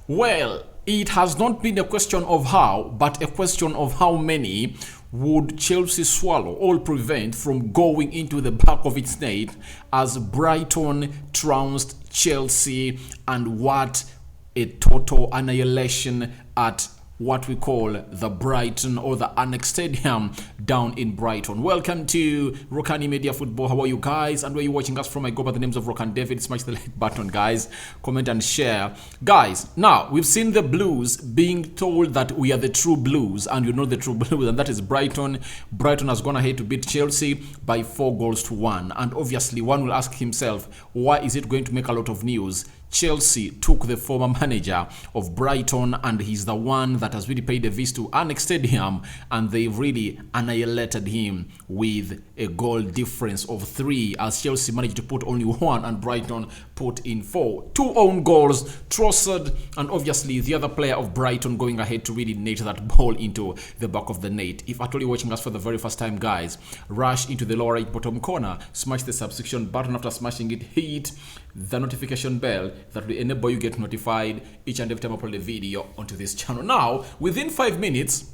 Well, it has not been a question of how, but a question of how many would Chelsea swallow or prevent from going into the back of its net as Brighton trounced Chelsea, and what a total annihilation at what we call the Brighton or the Annex Stadium down in Brighton. Welcome to Rokani Media Football. How are you guys? And where you watching us from? I go by the names of Rokani David. Smash the like button, guys. Comment and share. Guys, now we've seen the Blues being told that we are the true Blues, and you know the true Blues, and that is Brighton. Brighton has gone ahead to beat Chelsea by 4-1. And obviously, one will ask himself, why is it going to make a lot of news? Chelsea took the former manager of Brighton, and he's the one that has really paid a visit to Annex Stadium, and they've really annihilated him with a goal difference of 3, as Chelsea managed to put only 1 and Brighton put in 4. 2 own goals, Trossard, and obviously the other player of Brighton going ahead to really net that ball into the back of the net. If actually watching us for the very first time, guys, rush into the lower right bottom corner, smash the subscription button. After smashing it, hit the notification bell that will enable you get notified each and every time I upload a video onto this channel. Now, within 5 minutes,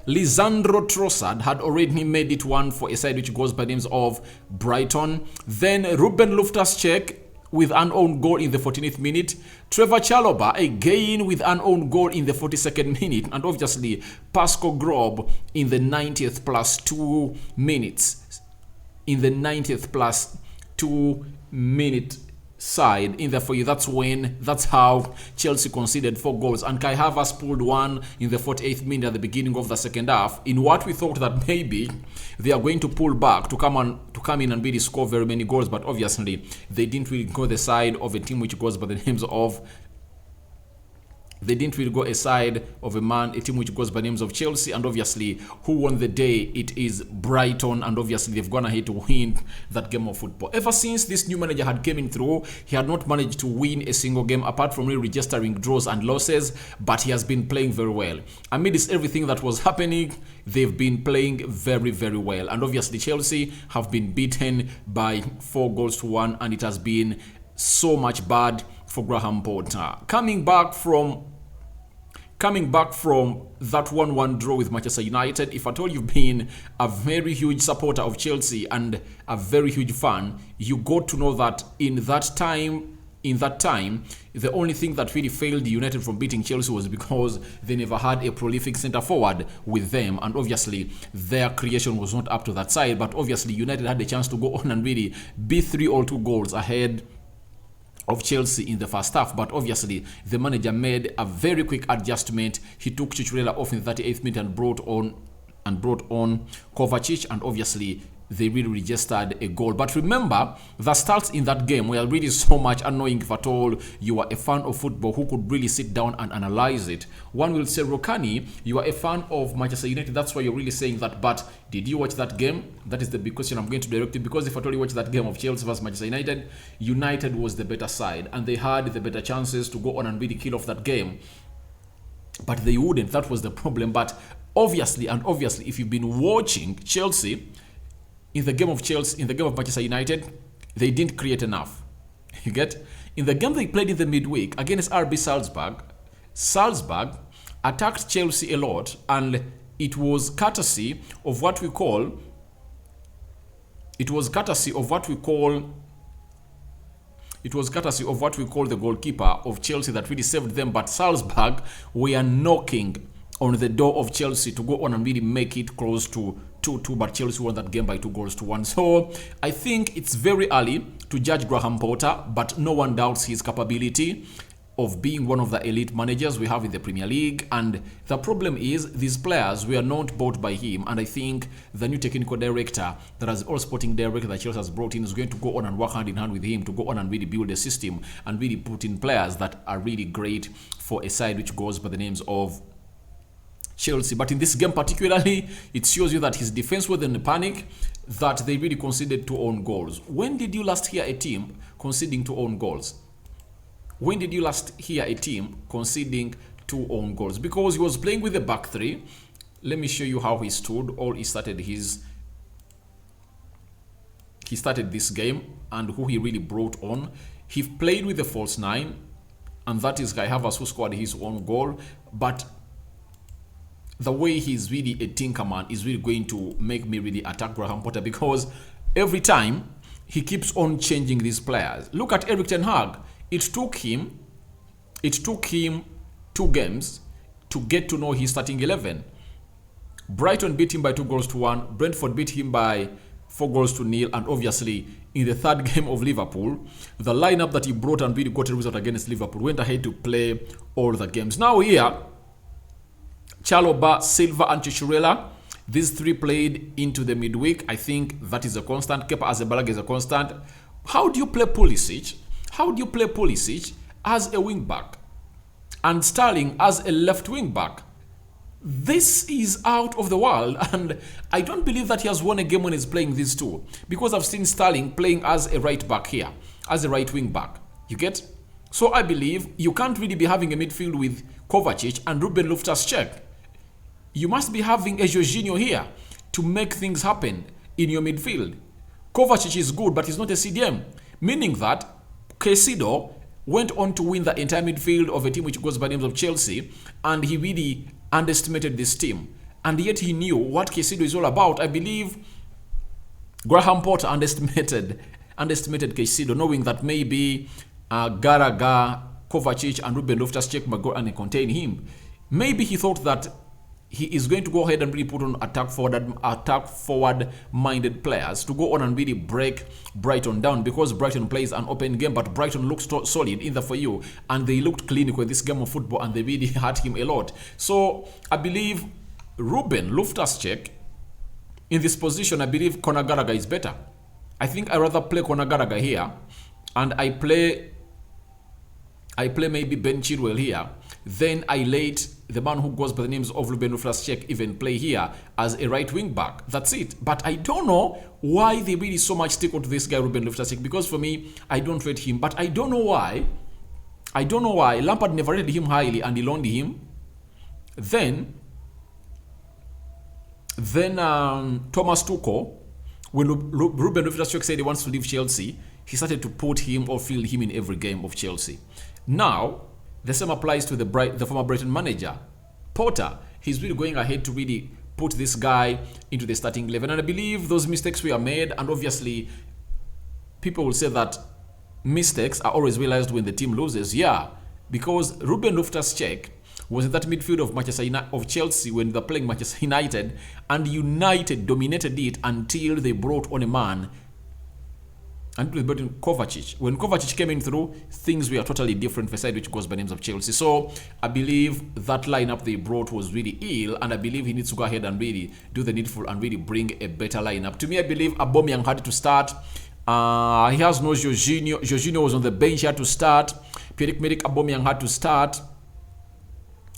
Lisandro Trossard had already made it 1 for a side which goes by names of Brighton. Then Ruben Loftus-Cheek with an own goal in the 14th minute. Trevor Chalobah again with an own goal in the 42nd minute. And obviously, Pascal Grob in the 90th plus 2 minutes. In the 90th plus 2 minute side in there for you. That's how Chelsea conceded 4 goals, and Kai Havertz pulled 1 in the 48th minute at the beginning of the second half, in what we thought that maybe they are going to pull back to come in and really score very many goals, but obviously they didn't really go the side of a team which goes by the names of a team which goes by names of Chelsea. And obviously, who won the day? It is Brighton, and obviously they've gone ahead to win that game of football. Ever since this new manager had came in through, he had not managed to win a single game apart from really registering draws and losses, but he has been playing very well. Amidst everything that was happening, they've been playing very, very well. And obviously, Chelsea have been beaten by 4-1, and it has been so much bad for Graham Potter. Coming back from that 1-1 draw with Manchester United, if at all you've been a very huge supporter of Chelsea and a very huge fan, you got to know that in that time, the only thing that really failed United from beating Chelsea was because they never had a prolific centre forward with them, and obviously their creation was not up to that side. But obviously United had the chance to go on and really be 3-2 goals ahead of Chelsea in the first half, but obviously the manager made a very quick adjustment. He took Cucurella off in the 38th minute and brought on Kovacic, and obviously they really registered a goal. But remember, the stats in that game were really so much annoying. If at all you are a fan of football who could really sit down and analyze it, one will say, Rokani, you are a fan of Manchester United, that's why you're really saying that. But did you watch that game? That is the big question I'm going to direct you, because if at all you watch that game of Chelsea versus Manchester United, United was the better side, and they had the better chances to go on and really kill off that game, but they wouldn't. That was the problem. But obviously, if you've been watching Chelsea, in the game of Manchester United, they didn't create enough. You get? In the game they played in the midweek against RB Salzburg attacked Chelsea a lot, and it was courtesy of what we call the goalkeeper of Chelsea that really saved them. But Salzburg were knocking on the door of Chelsea to go on and really make it close to 2-2, but Chelsea won that game by 2-1. So I think it's very early to judge Graham Potter, but no one doubts his capability of being one of the elite managers we have in the Premier League. And the problem is these players were not bought by him, and I think the new technical director that has all sporting director that Chelsea has brought in is going to go on and work hand in hand with him to go on and really build a system and really put in players that are really great for a side which goes by the names of Chelsea. But in this game particularly, it shows you that his defense was in a panic, that they really conceded 2 own goals. When did you last hear a team conceding 2 own goals? When did you last hear a team conceding 2 own goals? Because he was playing with the back 3. Let me show you how he stood. He started this game and who he really brought on. He played with the false 9. and that is Kai Havertz, who scored his own goal. But the way he's really a tinkerman is really going to make me really attack Graham Potter, because every time he keeps on changing these players. Look at Erik ten Hag. It took him 2 games to get to know his starting 11. Brighton beat him by 2-1. Brentford beat him by 4-0. And obviously, in the third game of Liverpool, the lineup that he brought and really got a result against Liverpool went ahead to play all the games. Now here, Chalobah, Silva, and Chichurela, these 3 played into the midweek. I think that is a constant. Kepa Arrizabalaga is a constant. How do you play Pulisic? How do you play Pulisic as a wing back and Sterling as a left wing back? This is out of the world, and I don't believe that he has won a game when he's playing these 2, because I've seen Sterling playing as a right back here, as a right wing back. You get? So I believe you can't really be having a midfield with Kovacic and Ruben Loftus-Cheek. You must be having a Jorginho here to make things happen in your midfield. Kovacic is good, but he's not a CDM, meaning that Caicedo went on to win the entire midfield of a team which goes by the names of Chelsea, and he really underestimated this team. And yet he knew what Caicedo is all about. I believe Graham Potter underestimated Caicedo, knowing that maybe Gallagher, Kovacic, and Ruben Loftus-Cheek might go and contain him. Maybe he thought that he is going to go ahead and really put on attack forward-minded players to go on and really break Brighton down, because Brighton plays an open game, but Brighton looks solid in the for you, and they looked clinical in this game of football, and they really hurt him a lot. So I believe Ruben Loftus-Cheek in this position, I believe Conor Gallagher is better. I think I rather play Conor Gallagher here, and I play maybe Ben Chilwell here. Then I let the man who goes by the names of Ruben Loftus-Cheek even play here as a right wing back. That's it. But I don't know why they really so much stick to this guy Ruben Loftus-Cheek, because for me, I don't rate him. But I don't know why. Lampard never rated him highly and he loaned him. Then Thomas Tuchel, when Ruben Loftus-Cheek said he wants to leave Chelsea, he started to put him or field him in every game of Chelsea. Now, the same applies to the former Brighton manager, Potter. He's really going ahead to really put this guy into the starting 11. And I believe those mistakes were made. And obviously, people will say that mistakes are always realized when the team loses. Yeah, because Ruben Loftus-Cheek was in that midfield of Chelsea when they're playing Manchester United. And United dominated it until they brought on a man, and they brought in Kovacic. When Kovacic came in through, things were totally different for a side which goes by names of Chelsea. So I believe that lineup they brought was really ill, and I believe he needs to go ahead and really do the needful and really bring a better lineup. To me, I believe Aubameyang had to start. He has no Jorginho. Jorginho was on the bench, he had to start. Pierre-Emerick Aubameyang had to start.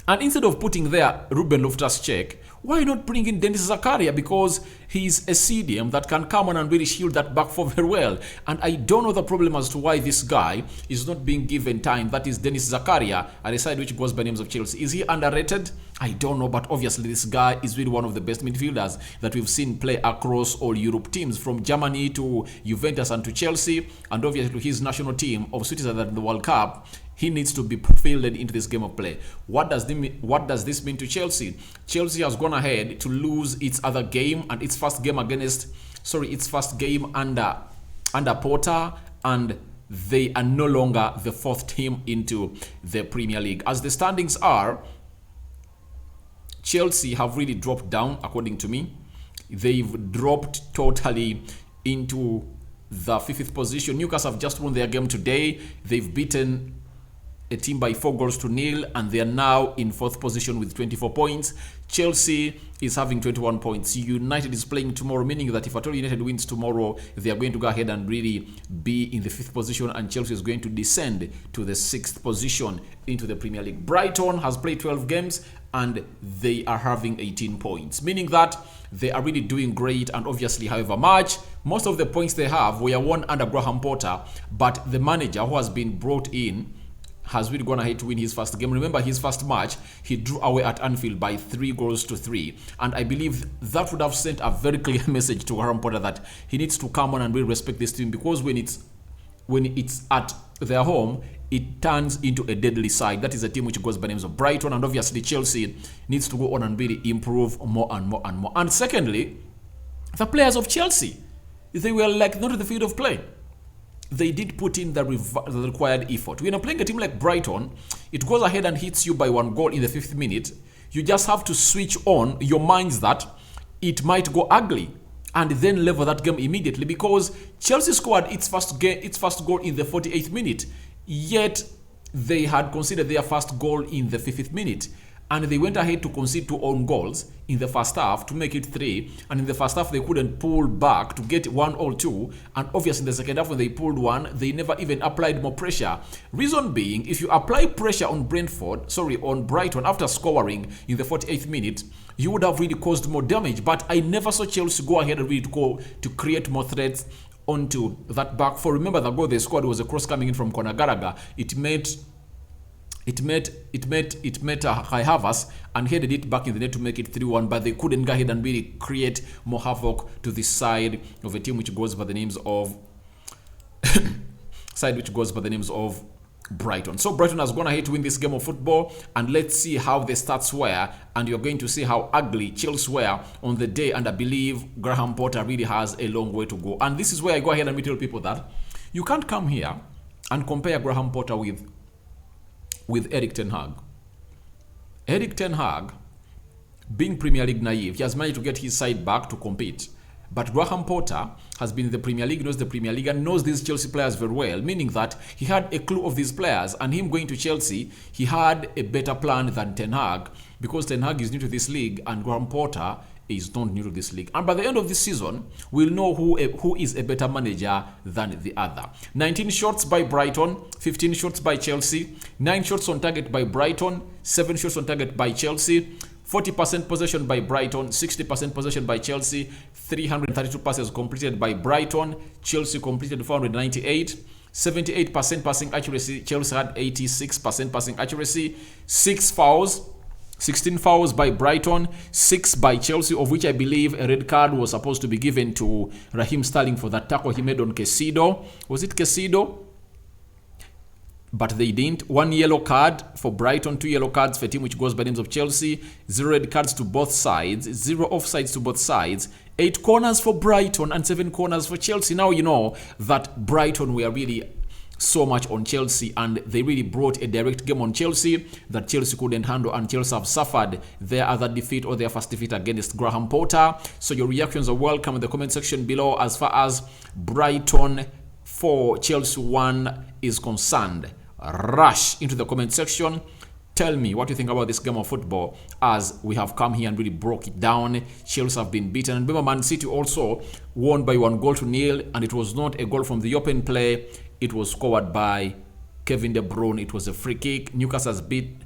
And instead of putting there Ruben Loftus-Cheek, why not bring in Denis Zakaria? Because he's a CDM that can come on and really shield that back four very well. And I don't know the problem as to why this guy is not being given time. That is Denis Zakaria at a side which goes by names of Chelsea. Is he underrated? I don't know, but obviously this guy is really one of the best midfielders that we've seen play across all Europe teams, from Germany to Juventus and to Chelsea, and obviously to his national team of Switzerland in the World Cup. He needs to be fielded into this game of play. What does this mean to Chelsea? Chelsea has gone ahead to lose its other game and its first game under Potter, and they are no longer the fourth team into the Premier League. As the standings are, Chelsea have really dropped down, according to me. They've dropped totally into the fifth position. Newcastle have just won their game today. They've beaten a team by 4-0, and they are now in fourth position with 24 points. Chelsea is having 21 points. United is playing tomorrow, meaning that if at all United wins tomorrow, they are going to go ahead and really be in the fifth position, and Chelsea is going to descend to the sixth position into the Premier League. Brighton has played 12 games and they are having 18 points, meaning that they are really doing great. And obviously, however much, most of the points they have were won under Graham Potter, but the manager who has been brought in has really gone ahead to win his first game. Remember, his first match, he drew away at Anfield by 3-3. And I believe that would have sent a very clear message to Graham Potter that he needs to come on and really respect this team, because when it's at their home, it turns into a deadly side. That is a team which goes by the names of Brighton, and obviously Chelsea needs to go on and really improve more and more and more. And secondly, the players of Chelsea, they were like not in the field of play. They did put in the required effort. When you're playing a team like Brighton, it goes ahead and hits you by 1 goal in the 5th minute. You just have to switch on your minds that it might go ugly and then level that game immediately, because Chelsea scored its first goal in the 48th minute, yet they had conceded their first goal in the 50th minute. And they went ahead to concede 2 own goals in the first half to make it 3. And in the first half, they couldn't pull back to get 1 or 2. And obviously, in the second half, when they pulled 1, they never even applied more pressure. Reason being, if you apply pressure on on Brighton after scoring in the 48th minute, you would have really caused more damage. But I never saw Chelsea go ahead and really go to create more threats onto that back four. Remember, the goal they scored was a cross coming in from Conor Gallagher. It met Kai Havertz and headed it back in the net to make it 3-1, but they couldn't go ahead and really create more havoc to this side of a team which goes by the names of Brighton. So Brighton has gone ahead to win this game of football, and let's see how the stats were, and you're going to see how ugly Chelsea were on the day, and I believe Graham Potter really has a long way to go. And this is where I go ahead and tell people that you can't come here and compare Graham Potter with Erik ten Hag. Erik ten Hag, being Premier League naive, he has managed to get his side back to compete. But Graham Potter has been in the Premier League, knows the Premier League, and knows these Chelsea players very well, meaning that he had a clue of these players, and him going to Chelsea, he had a better plan than Ten Hag, because Ten Hag is new to this league, and Graham Potter is not new to this league. And by the end of this season, we'll know who is a better manager than the other. 19 shots by Brighton, 15 shots by Chelsea, 9 shots on target by Brighton, 7 shots on target by Chelsea, 40% possession by Brighton, 60% possession by Chelsea, 332 passes completed by Brighton, Chelsea completed 498, 78% passing accuracy, Chelsea had 86% passing accuracy, 16 fouls by Brighton, 6 by Chelsea, of which I believe a red card was supposed to be given to Raheem Sterling for that tackle he made on Caicedo. Was it Caicedo? But they didn't. 1 yellow card for Brighton, 2 yellow cards for a team which goes by the names of Chelsea, 0 red cards to both sides, 0 offsides to both sides, 8 corners for Brighton and 7 corners for Chelsea. Now you know that Brighton were really so much on Chelsea, and they really brought a direct game on Chelsea that Chelsea couldn't handle, and Chelsea have suffered their other defeat or their first defeat against Graham Potter. So your reactions are welcome in the comment section below as far as Brighton 4, Chelsea 1 is concerned. Rush into the comment section. Tell me what you think about this game of football as we have come here and really broke it down. Chelsea have been beaten. And remember, Man City also won by 1-0, and it was not a goal from the open play. It was scored by Kevin De Bruyne. It was a free kick. Newcastle has won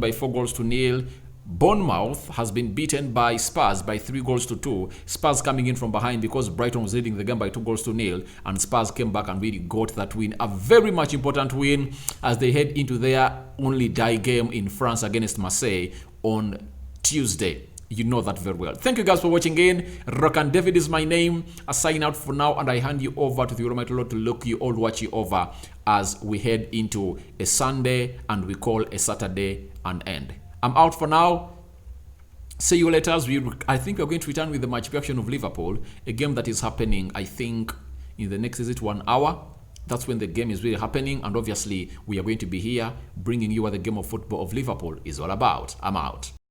by 4-0. Bournemouth has been beaten by Spurs by 3-2. Spurs coming in from behind because Brighton was leading the game by 2-0, and Spurs came back and really got that win. A very much important win as they head into their only die game in France against Marseille on Tuesday. You know that very well. Thank you guys for watching in. Rokani David is my name. I sign out for now, and I hand you over to the Almighty Lord to look you all watch you over as we head into a Sunday and we call a Saturday an end. I'm out for now. See you later. I think we're going to return with the match reaction of Liverpool, a game that is happening, I think, in the next, 1 hour? That's when the game is really happening, and obviously we are going to be here bringing you what the game of football of Liverpool is all about. I'm out.